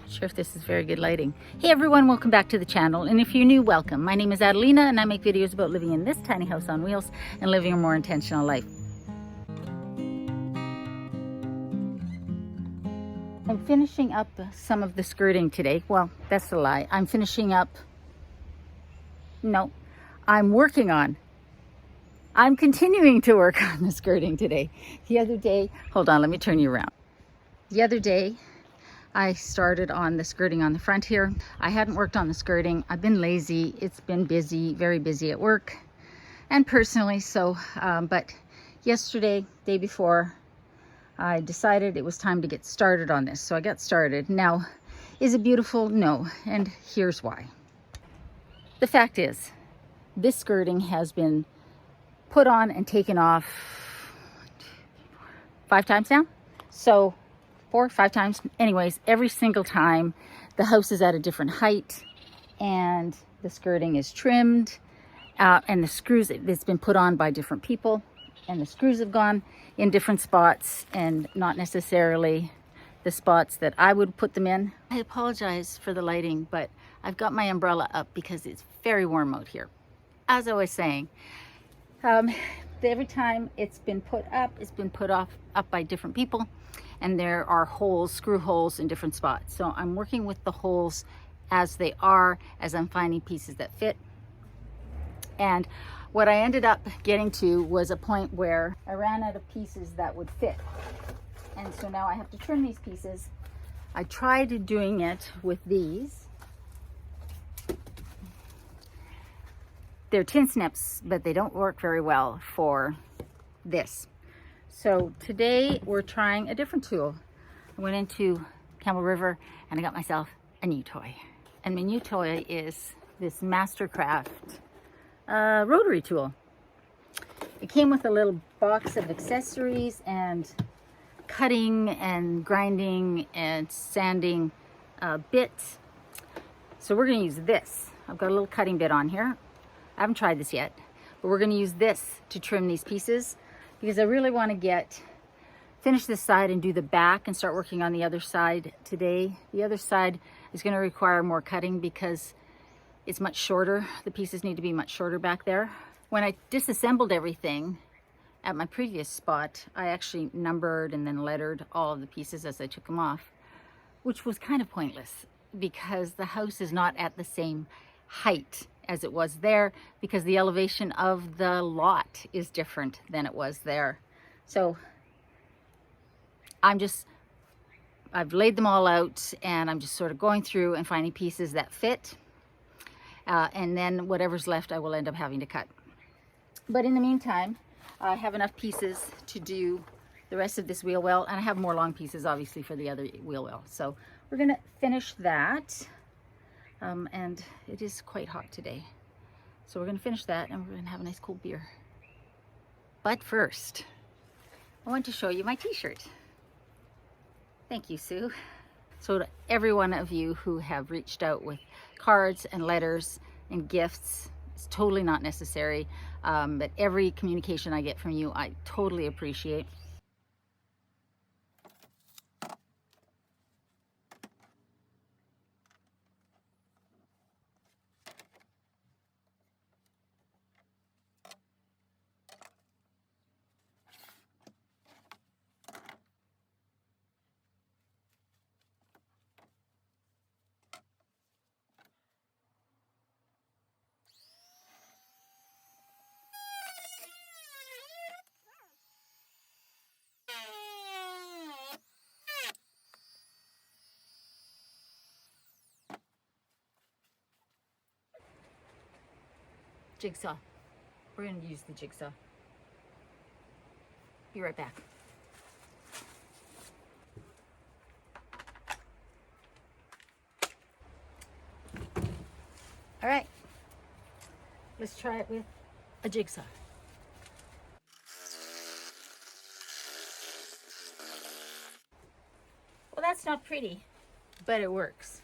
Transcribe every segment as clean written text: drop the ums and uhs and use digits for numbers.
Not sure if this is very good lighting. Hey everyone, welcome back to the channel, and if you're new, welcome. My name is Adelina and I make videos about living in this tiny house on wheels and living a more intentional life. I'm finishing up some of the skirting today. Well, that's a lie. I'm finishing up, no, I'm continuing to work on the skirting today. The other day, hold on, let me turn you around. The other day, I started on the skirting on the front here. I hadn't worked on the skirting. I've been lazy. It's been busy, very busy at work and personally. So, but yesterday, day before, I decided it was time to get started on this. So I got started. Now, is it beautiful? No. And here's why. The fact is, this skirting has been put on and taken off 5 times now. So 4 or 5 times. Anyways, every single time the house is at a different height and the skirting is trimmed and the screws, it's been put on by different people and the screws have gone in different spots and not necessarily the spots that I would put them in. I apologize for the lighting, but I've got my umbrella up because it's very warm out here. As I was saying, every time it's been put up, it's been put up by different people. And there are holes, screw holes in different spots. So I'm working with the holes as they are, as I'm finding pieces that fit. And what I ended up getting to was a point where I ran out of pieces that would fit. And so now I have to trim these pieces. I tried doing it with these. They're tin snips, but they don't work very well for this. So today we're trying a different tool. I went into Campbell River and I got myself a new toy. And my new toy is this Mastercraft rotary tool. It came with a little box of accessories and cutting and grinding and sanding bits. So we're going to use this. I've got a little cutting bit on here. I haven't tried this yet, but we're going to use this to trim these pieces, because I really want to finish this side and do the back and start working on the other side today. The other side is going to require more cutting because it's much shorter. The pieces need to be much shorter back there. When I disassembled everything at my previous spot, I actually numbered and then lettered all of the pieces as I took them off, which was kind of pointless because the house is not at the same height as it was there, because the elevation of the lot is different than it was there. So I've laid them all out and I'm just sort of going through and finding pieces that fit. And then whatever's left, I will end up having to cut. But in the meantime, I have enough pieces to do the rest of this wheel well, and I have more long pieces obviously for the other wheel well. So we're gonna finish that. And it is quite hot today. So we're going to finish that and we're going to have a nice cold beer. But first, I want to show you my t-shirt. Thank you, Sue. So to every one of you who have reached out with cards and letters and gifts, it's totally not necessary. But every communication I get from you, I totally appreciate. Jigsaw. We're going to use the jigsaw. Be right back. All right, let's try it with a jigsaw. Well, that's not pretty, but it works.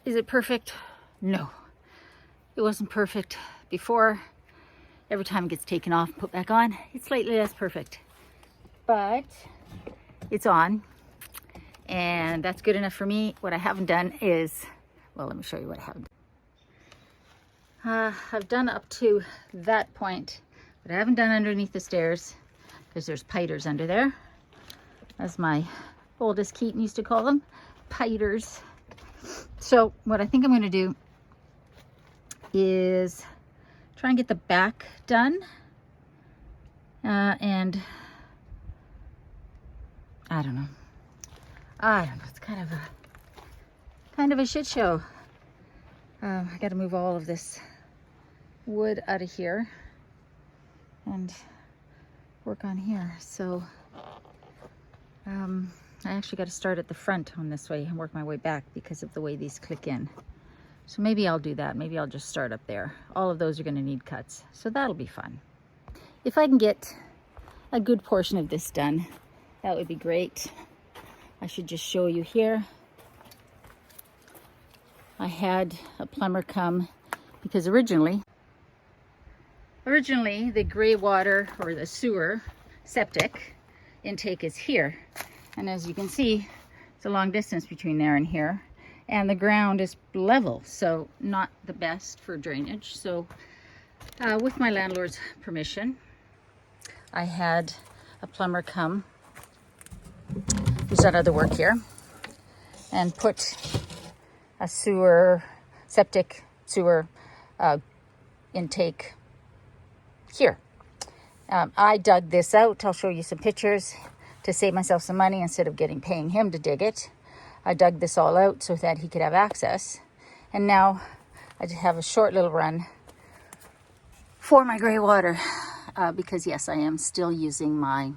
Is it perfect? No. It wasn't perfect before. Every time it gets taken off and put back on, it's slightly less perfect. But it's on, and that's good enough for me. What I haven't done is, well, let me show you what I haven't done. I've done up to that point, but I haven't done underneath the stairs because there's piters under there, as my oldest Keaton used to call them, piters. So what I think I'm going to do is try and get the back done, and I don't know. It's kind of a shit show. I got to move all of this wood out of here and work on here. So I actually got to start at the front on this way and work my way back because of the way these click in. So maybe I'll do that. Maybe I'll just start up there. All of those are going to need cuts, so that'll be fun. If I can get a good portion of this done, that would be great. I should just show you here. I had a plumber come because originally the gray water or the sewer septic intake is here. And as you can see, it's a long distance between there and here. And the ground is level, so not the best for drainage. So with my landlord's permission, I had a plumber come who's done other work here and put a septic sewer intake here. I dug this out. I'll show you some pictures to save myself some money instead of paying him to dig it. I dug this all out so that he could have access. And now I just have a short little run for my gray water because yes, I am still using my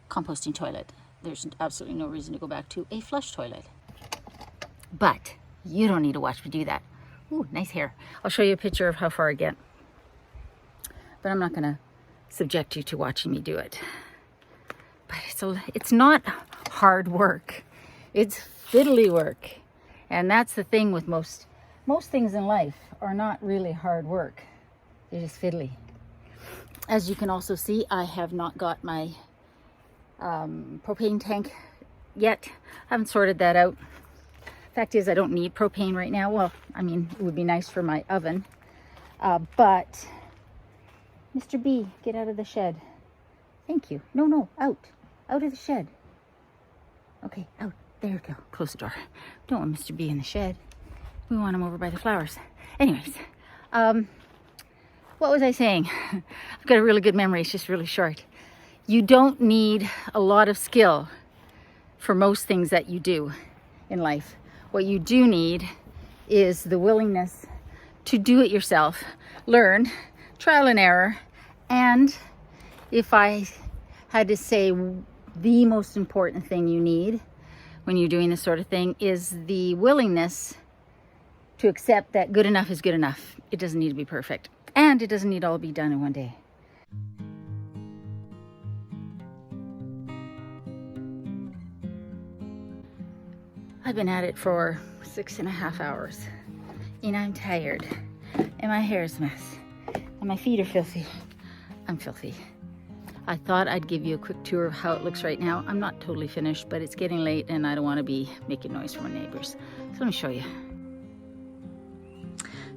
composting toilet. There's absolutely no reason to go back to a flush toilet. But you don't need to watch me do that. Ooh, nice hair. I'll show you a picture of how far I get. But I'm not going to subject you to watching me do it. But it's not hard work. It's fiddly work. And that's the thing with most things in life are not really hard work. They're just fiddly. As you can also see, I have not got my propane tank yet. I haven't sorted that out. Fact is, I don't need propane right now. Well, I mean, it would be nice for my oven. But, Mr. B, get out of the shed. Thank you. No, out. Out of the shed. Okay, out. There we go. Close the door. Don't want Mr. B in the shed. We want him over by the flowers. Anyways, what was I saying? I've got a really good memory. It's just really short. You don't need a lot of skill for most things that you do in life. What you do need is the willingness to do it yourself, learn, trial and error, and if I had to say the most important thing you need when you're doing this sort of thing is the willingness to accept that good enough is good enough. It doesn't need to be perfect, and it doesn't need all to be done in one day. I've been at it for 6.5 hours, and I'm tired, and my hair is a mess, and my feet are filthy. I'm filthy. I thought I'd give you a quick tour of how it looks right now. I'm not totally finished, but it's getting late, and I don't want to be making noise for my neighbors. So let me show you.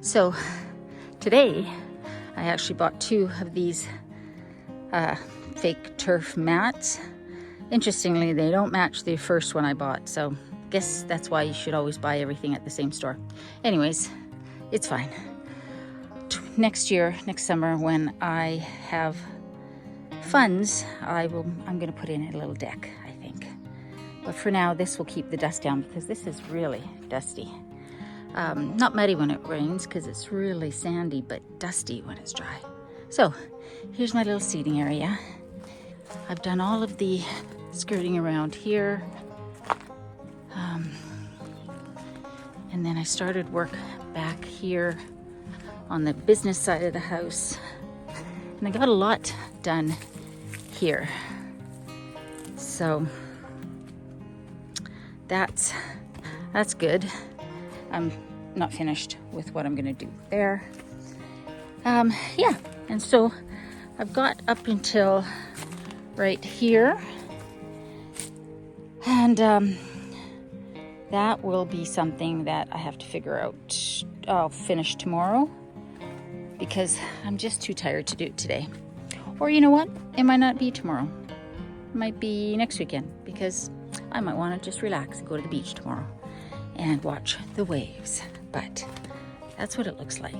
So today, I actually bought 2 of these fake turf mats. Interestingly, they don't match the first one I bought, so guess that's why you should always buy everything at the same store. Anyways, it's fine. Next year, next summer, when I have funds, I'm going to put in a little deck, I think. But for now, this will keep the dust down because this is really dusty. Not muddy when it rains because it's really sandy, but dusty when it's dry. So here's my little seating area. I've done all of the skirting around here. And then I started work back here on the business side of the house. And I got a lot done here. So that's good. I'm not finished with what I'm gonna do there. Yeah, and so I've got up until right here, and that will be something that I have to figure out. I'll finish tomorrow because I'm just too tired to do it today. Or you know what? It might not be tomorrow. It might be next weekend because I might want to just relax and go to the beach tomorrow and watch the waves. But that's what it looks like.